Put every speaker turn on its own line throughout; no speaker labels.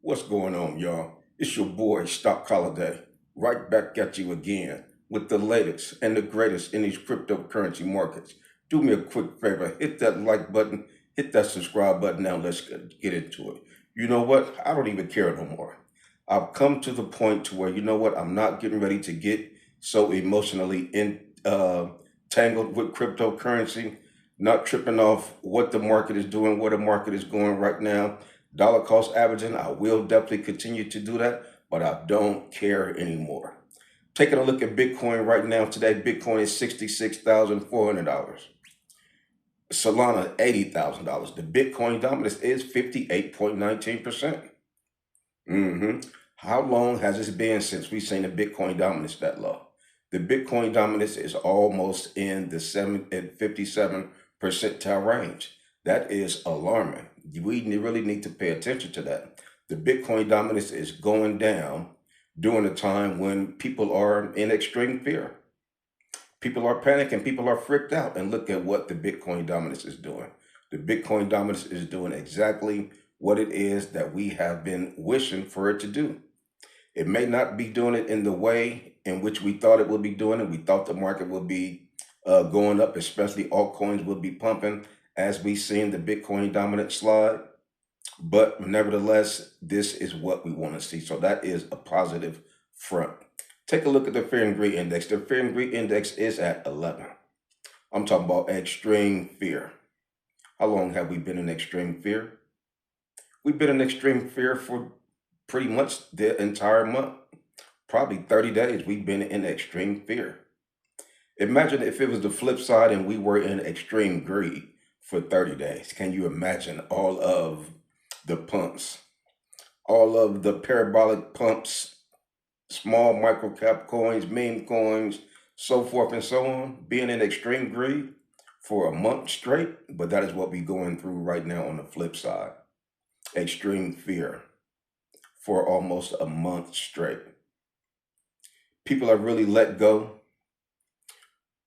What's going on, y'all? It's your boy, Stock Holiday, right back at you again with the latest and the greatest in these cryptocurrency markets. Do me a quick favor, hit that like button, hit that subscribe button. Now let's get into it. You know what? I don't even care no more. I've come to the point to where, you know what? I'm not getting ready to get so emotionally tangled with cryptocurrency, not tripping off what the market is doing, where the market is going right now. Dollar cost averaging, I will definitely continue to do that, but I don't care anymore. Taking a look at Bitcoin right now, today, Bitcoin is $66,400. Solana, $80,000. The Bitcoin dominance is 58.19%. How long has this been since we've seen the Bitcoin dominance that low? The Bitcoin dominance is almost in the 57 percentile range. That is alarming. We really need to pay attention to that. The Bitcoin dominance is going down during a time when people are in extreme fear. People are panicking, people are freaked out, and look at what the Bitcoin dominance is doing. The Bitcoin dominance is doing exactly what it is that we have been wishing for it to do. It may not be doing it in the way in which we thought it would be doing it. We thought the market would be going up, especially altcoins would be pumping as we seen the Bitcoin dominant slide. But nevertheless, this is what we want to see. So that is a positive front. Take a look at the Fear and Greed Index. The Fear and Greed Index is at 11. I'm talking about extreme fear. How long have we been in extreme fear? We've been in extreme fear for pretty much the entire month. Probably 30 days we've been in extreme fear. Imagine if it was the flip side and we were in extreme greed for 30 days. Can you imagine all of the pumps, all of the parabolic pumps, small micro cap coins, meme coins, so forth and so on, being in extreme greed for a month straight? But that is what we're going through right now on the flip side. Extreme fear for almost a month straight. People are really let go.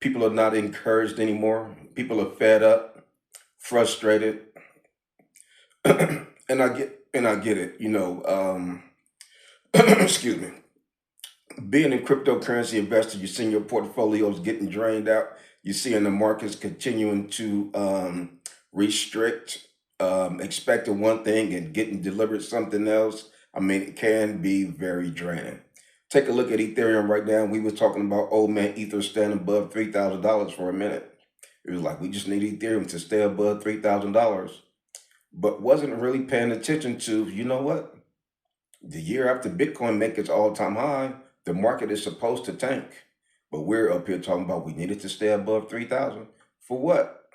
People are not encouraged anymore. People are fed up, frustrated, and I get it. Excuse me. Being a cryptocurrency investor, you're seeing your portfolios getting drained out. You're seeing the markets continuing to restrict, expecting one thing and getting delivered something else. I mean, it can be very draining. Take a look at Ethereum right now. We was talking about old man Ether standing above $3,000 for a minute. It was like we just need Ethereum to stay above $3,000, but wasn't really paying attention to. You know what? The year after Bitcoin make its all-time high, the market is supposed to tank. But we're up here talking about we needed to stay above 3,000. For what?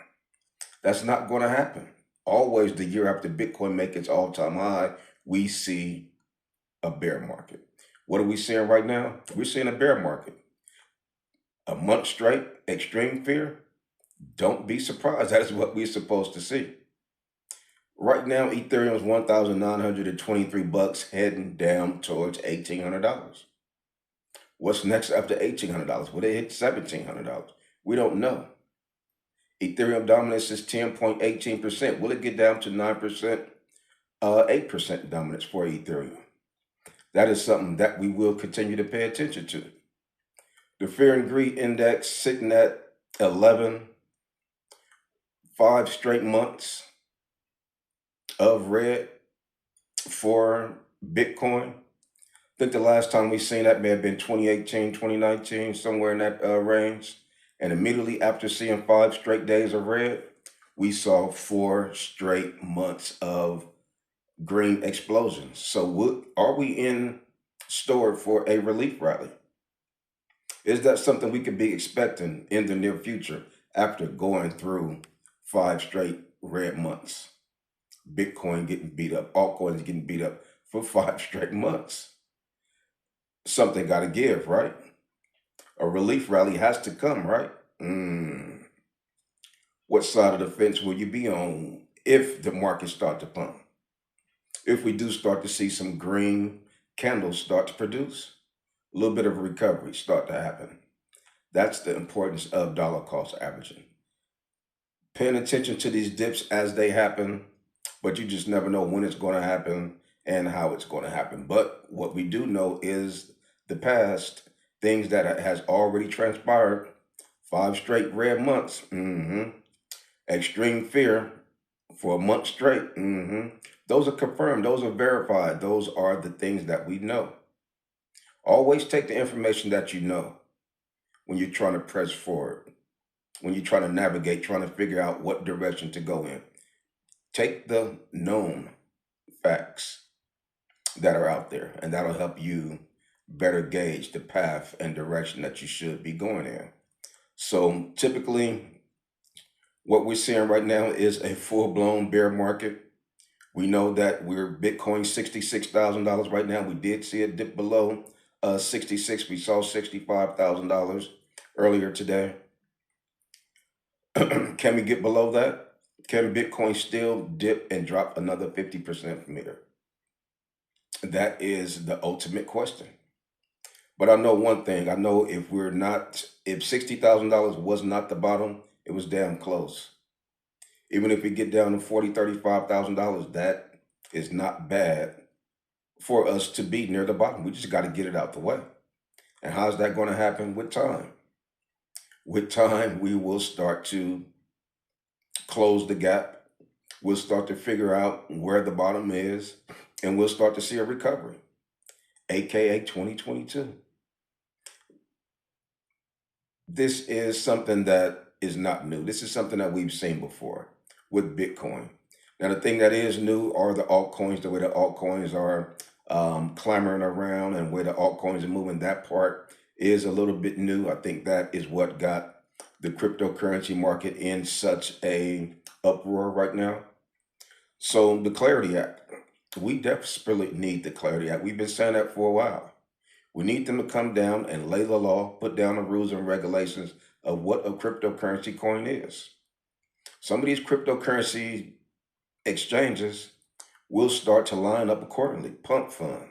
That's not going to happen. Always the year after Bitcoin make its all-time high, we see a bear market. What are we seeing right now? We're seeing a bear market. A month straight, extreme fear. Don't be surprised. That is what we're supposed to see. Right now, Ethereum is 1,923 bucks, heading down towards $1,800. What's next after $1,800? Will they hit $1,700? We don't know. Ethereum dominance is 10.18%. Will it get down to 9%, 8% dominance for Ethereum? That is something that we will continue to pay attention to. The Fear and Greed Index sitting at 11, 5 straight months of red for Bitcoin. I think the last time we seen that may have been 2018, 2019, somewhere in that range. And immediately after seeing 5 straight days of red, we saw 4 straight months of green explosions. So are we in store for a relief rally? Is that something we could be expecting in the near future after going through 5 straight red months? Bitcoin getting beat up, altcoins getting beat up for 5 straight months. Something got to give, right? A relief rally has to come, right? What side of the fence will you be on if the markets start to pump? If we do start to see some green candles start to produce, a little bit of a recovery start to happen. That's the importance of dollar cost averaging. Paying attention to these dips as they happen, but you just never know when it's going to happen and how it's going to happen. But what we do know is the past, things that has already transpired, 5 straight red months, extreme fear for a month straight. Those are confirmed, those are verified, those are the things that we know. Always take the information that you know when you're trying to press forward, when you're trying to navigate, trying to figure out what direction to go in. Take the known facts that are out there, and that'll help you better gauge the path and direction that you should be going in. So typically, what we're seeing right now is a full-blown bear market. We know that we're Bitcoin $66,000 right now. We did see it dip below 66. We saw $65,000 earlier today. Can we get below that? Can Bitcoin still dip and drop another 50% from here? That is the ultimate question. But I know one thing. I know if $60,000 was not the bottom, it was damn close. Even if we get down to $40,000, $35,000, that is not bad for us to be near the bottom. We just got to get it out the way. And how's that going to happen? With time? With time, we will start to close the gap. We'll start to figure out where the bottom is, and we'll start to see a recovery, aka 2022. This is something that is not new. This is something that we've seen before with Bitcoin. Now, the thing that is new are the altcoins, the way the altcoins are clamoring around and where the altcoins are moving. That part is a little bit new. I think that is what got the cryptocurrency market in such a uproar right now. So the Clarity Act, we desperately need the Clarity Act. We've been saying that for a while. We need them to come down and lay the law, put down the rules and regulations of what a cryptocurrency coin is. Some of these cryptocurrency exchanges will start to line up accordingly. Pump Fund,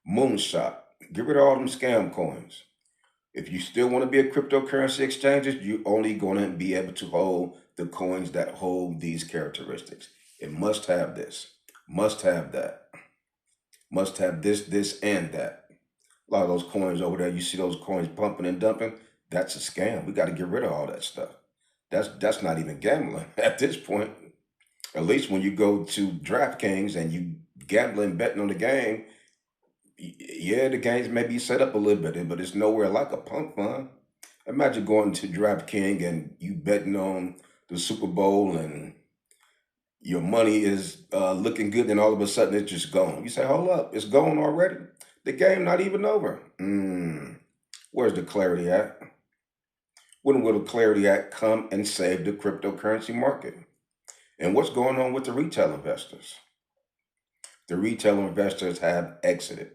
Moonshot, get rid of all them scam coins. If you still want to be a cryptocurrency exchanges, you're only going to be able to hold the coins that hold these characteristics. It must have this, must have that, must have this, and that. A lot of those coins over there, you see those coins pumping and dumping, that's a scam. We got to get rid of all that stuff. That's not even gambling at this point. At least when you go to DraftKings and you gambling, betting on the game, yeah, the games may be set up a little bit, but it's nowhere like a pump fund. Imagine going to DraftKings and you betting on the Super Bowl and your money is looking good, and all of a sudden it's just gone. You say, hold up, it's gone already? The game not even over. Where's the Clarity Act? When will the Clarity Act come and save the cryptocurrency market? And what's going on with the retail investors? The retail investors have exited.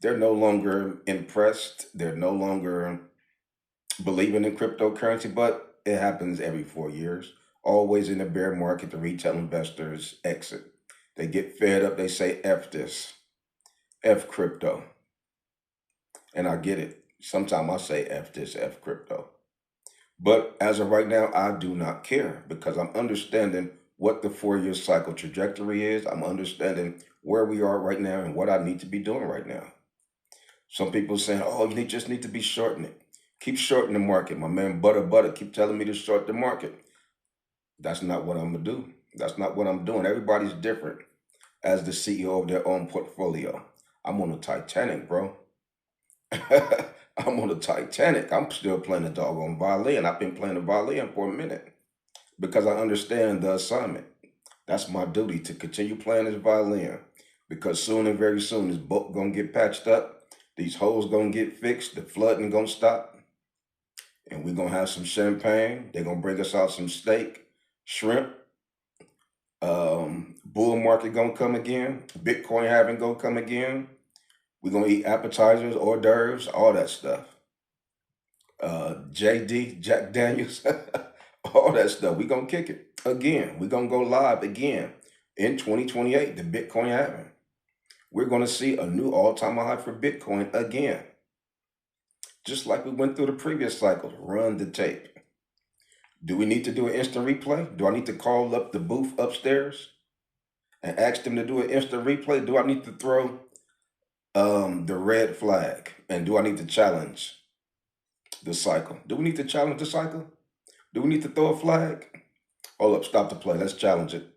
They're no longer impressed. They're no longer believing in cryptocurrency, but it happens every 4 years. Always in the bear market, the retail investors exit. They get fed up. They say, F this, F crypto. And I get it. Sometimes I say F this, F crypto. But as of right now, I do not care because I'm understanding what the 4 year cycle trajectory is. I'm understanding where we are right now and what I need to be doing right now. Some people saying, oh, you just need to be shorting it. Keep shorting the market. My man Butter keep telling me to short the market. That's not what I'm going to do. That's not what I'm doing. Everybody's different as the CEO of their own portfolio. I'm on the Titanic, bro. I'm on the Titanic. I'm still playing the doggone violin. I've been playing the violin for a minute because I understand the assignment. That's my duty, to continue playing this violin, because soon and very soon this boat gonna get patched up. These holes gonna get fixed. The flooding gonna stop, and we're gonna have some champagne. They're gonna bring us out some steak, shrimp. Bull market gonna come again. Bitcoin halving gonna come again. We're gonna eat appetizers, hors d'oeuvres, all that stuff. JD, Jack Daniels, all that stuff. We're gonna kick it again. We're gonna go live again in 2028, the Bitcoin halving. We're gonna see a new all-time high for Bitcoin again. Just like we went through the previous cycle. Run the tape. Do we need to do an instant replay? Do I need to call up the booth upstairs and ask them to do an instant replay, do I need to throw the red flag? And do I need to challenge the cycle? Do we need to challenge the cycle? Do we need to throw a flag? Hold up, stop the play. Let's challenge it.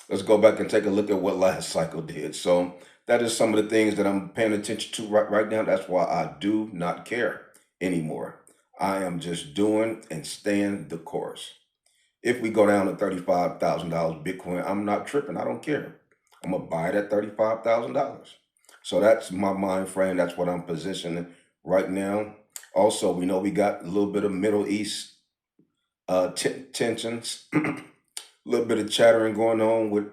Let's go back and take a look at what last cycle did. So that is some of the things that I'm paying attention to right now. That's why I do not care anymore. I am just doing and staying the course. If we go down to $35,000 Bitcoin, I'm not tripping. I don't care. I'm gonna buy it at $35,000. So that's my mind frame. That's what I'm positioning right now. Also, we know we got a little bit of Middle East tensions, a little bit of chattering going on with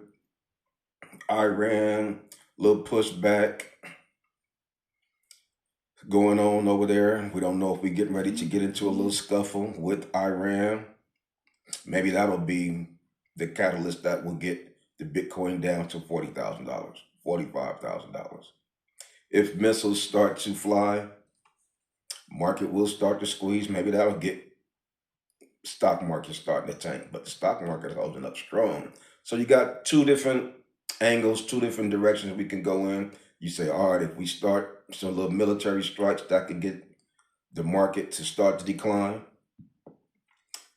Iran, a little pushback going on over there. We don't know if we're getting ready to get into a little scuffle with Iran. Maybe that'll be the catalyst that will get the Bitcoin down to $40,000, $45,000. If missiles start to fly, market will start to squeeze. Maybe that'll get stock market starting to tank, but the stock market is holding up strong. So you got two different angles, two different directions we can go in. You say, all right, if we start some little military strikes, that could get the market to start to decline.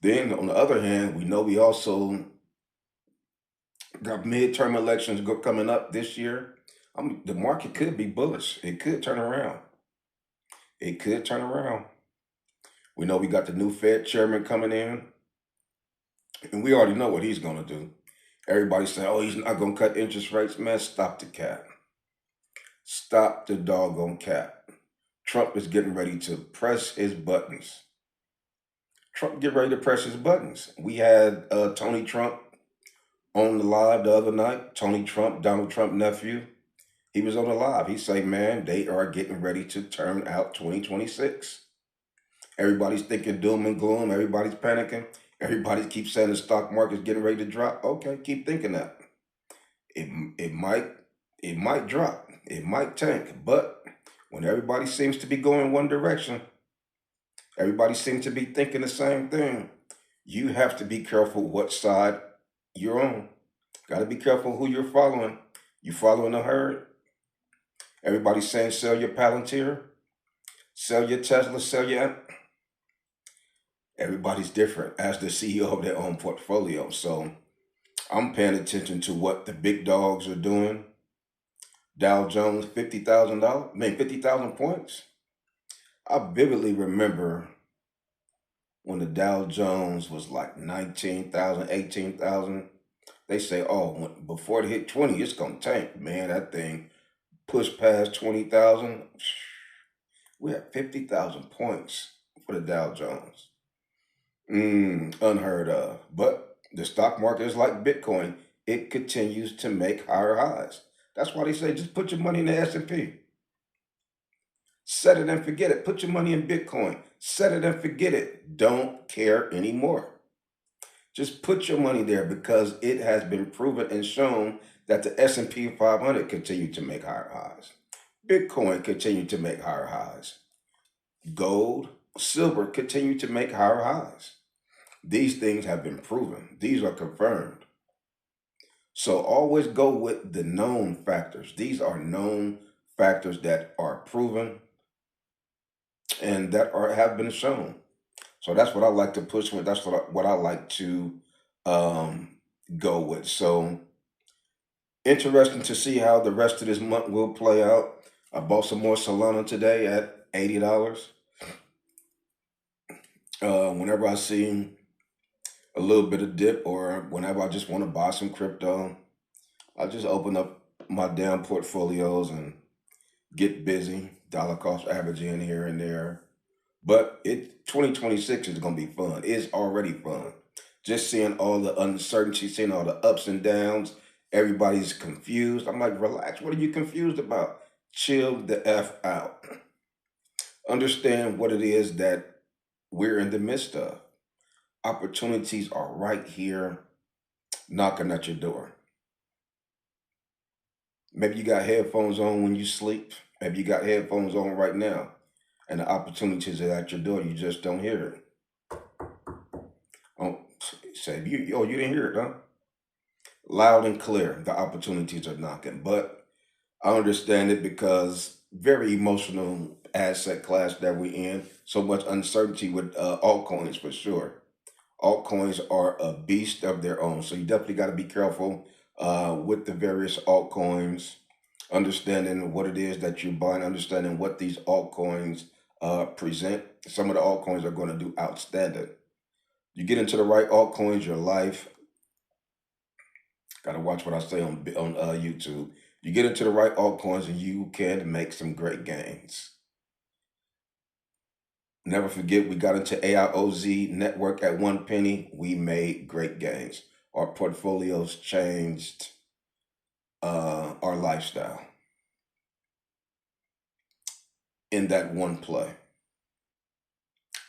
Then on the other hand, we know we also got midterm elections coming up this year. The market could be bullish. It could turn around. It could turn around. We know we got the new Fed chairman coming in, and we already know what he's going to do. Everybody say, oh, he's not going to cut interest rates. Man, stop the cap. Stop the doggone cap. Trump is getting ready to press his buttons. Trump get ready to press his buttons. We had Tony Trump on the live the other night. Tony Trump, Donald Trump nephew. He was on the live. He say, man, they are getting ready to turn out 2026. Everybody's thinking doom and gloom. Everybody's panicking. Everybody keeps saying the stock market's getting ready to drop. Okay, keep thinking that. It might drop. It might tank. But when everybody seems to be going one direction, everybody seems to be thinking the same thing. You have to be careful what side you're on. Got to be careful who you're following. You following the herd? Everybody's saying sell your Palantir, sell your Tesla, sell your. Everybody's different as the CEO of their own portfolio. So I'm paying attention to what the big dogs are doing. Dow Jones, $50,000, 50,000 points. I vividly remember when the Dow Jones was like 19,000, 18,000. They say, oh, before it hit 20, it's going to tank. Man, that thing pushed past 20,000. We had 50,000 points for the Dow Jones. Unheard of. But the stock market is like Bitcoin. It continues to make higher highs. That's why they say just put your money in the S&P. Set it and forget it. Put your money in Bitcoin. Set it and forget it. Don't care anymore. Just put your money there because it has been proven and shown that the S&P 500 continued to make higher highs. Bitcoin continued to make higher highs. Gold, silver continue to make higher highs. These things have been proven. These are confirmed. So always go with the known factors. These are known factors that are proven and that have been shown. So that's what I like to push with. That's what I like to go with. So interesting to see how the rest of this month will play out. I bought some more Solana today at $80. Whenever I see a little bit of dip or whenever I just want to buy some crypto, I just open up my damn portfolios and get busy, dollar cost averaging here and there. But 2026 is going to be fun. It's already fun. Just seeing all the uncertainty, seeing all the ups and downs. Everybody's confused. I'm like, relax. What are you confused about? Chill the F out. Understand what it is that we're in the midst of. Opportunities are right here knocking at your door. Maybe you got headphones on when you sleep. Maybe you got headphones on right now. And the opportunities are at your door. You just don't hear it. Oh, say, you didn't hear it, huh? Loud and clear, the opportunities are knocking. But I understand it because very emotional asset class that we're in. So much uncertainty with altcoins for sure. Altcoins are a beast of their own. So you definitely got to be careful with the various altcoins, understanding what it is that you're buying, understanding what these altcoins present. Some of the altcoins are going to do outstanding. You get into the right altcoins, your life. Got to watch what I say on YouTube. You get into the right altcoins, and you can make some great gains. Never forget, we got into AIOZ network at 1 penny. We made great gains. Our portfolios changed our lifestyle in that one play.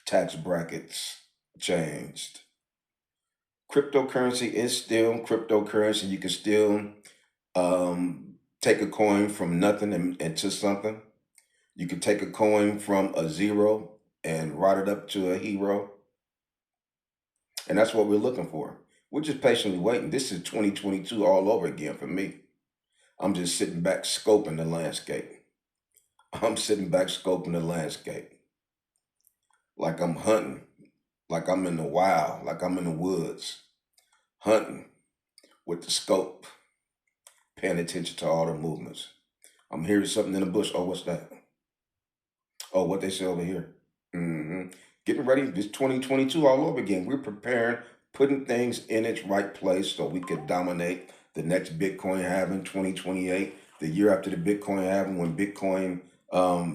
Tax brackets changed. Cryptocurrency is still cryptocurrency. You can still take a coin from nothing into something. You can take a coin from a zero and ride it up to a hero. And that's what we're looking for. We're just patiently waiting. This is 2022 all over again for me. I'm just sitting back scoping the landscape. I'm sitting back scoping the landscape. Like I'm hunting. Like I'm in the wild. Like I'm in the woods. Hunting with the scope. Paying attention to all the movements. I'm hearing something in the bush. Oh, what's that? Oh, what they say over here. Getting ready. This 2022 all over again. We're preparing, putting things in its right place so we could dominate the next Bitcoin halving 2028, the year after the Bitcoin halving when Bitcoin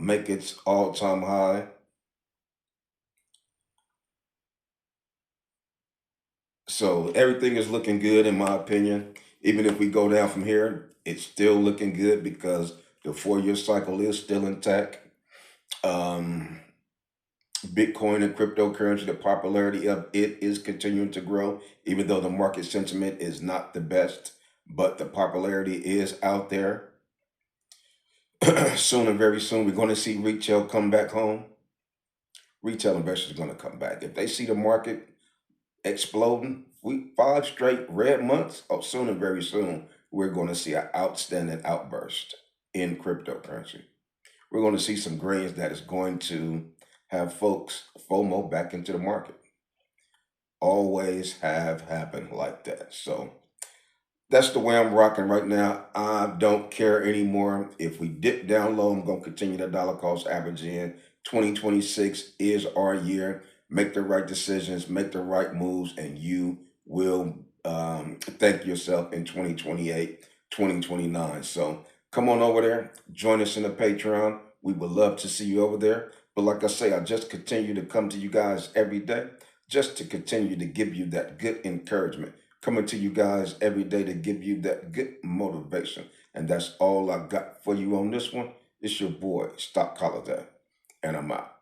make its all-time high. So everything is looking good in my opinion. Even if we go down from here, it's still looking good because the 4-year cycle is still intact. Bitcoin and cryptocurrency, the popularity of it is continuing to grow, even though the market sentiment is not the best, but the popularity is out there. Soon and very soon, we're going to see retail come back home. Retail investors are going to come back. If they see the market exploding, 5 straight red months, soon and very soon, we're going to see an outstanding outburst in cryptocurrency. We're going to see some grains that is going to have folks FOMO back into the market. Always have happened like that. So that's the way I'm rocking right now. I don't care anymore. If we dip down low, I'm going to continue the dollar cost average in. 2026 is our year. Make the right decisions, make the right moves, and you will thank yourself in 2028, 2029. So come on over there. Join us in the Patreon. We would love to see you over there. But like I say, I just continue to come to you guys every day just to continue to give you that good encouragement. Coming to you guys every day to give you that good motivation. And that's all I got for you on this one. It's your boy, Stock Holiday, and I'm out.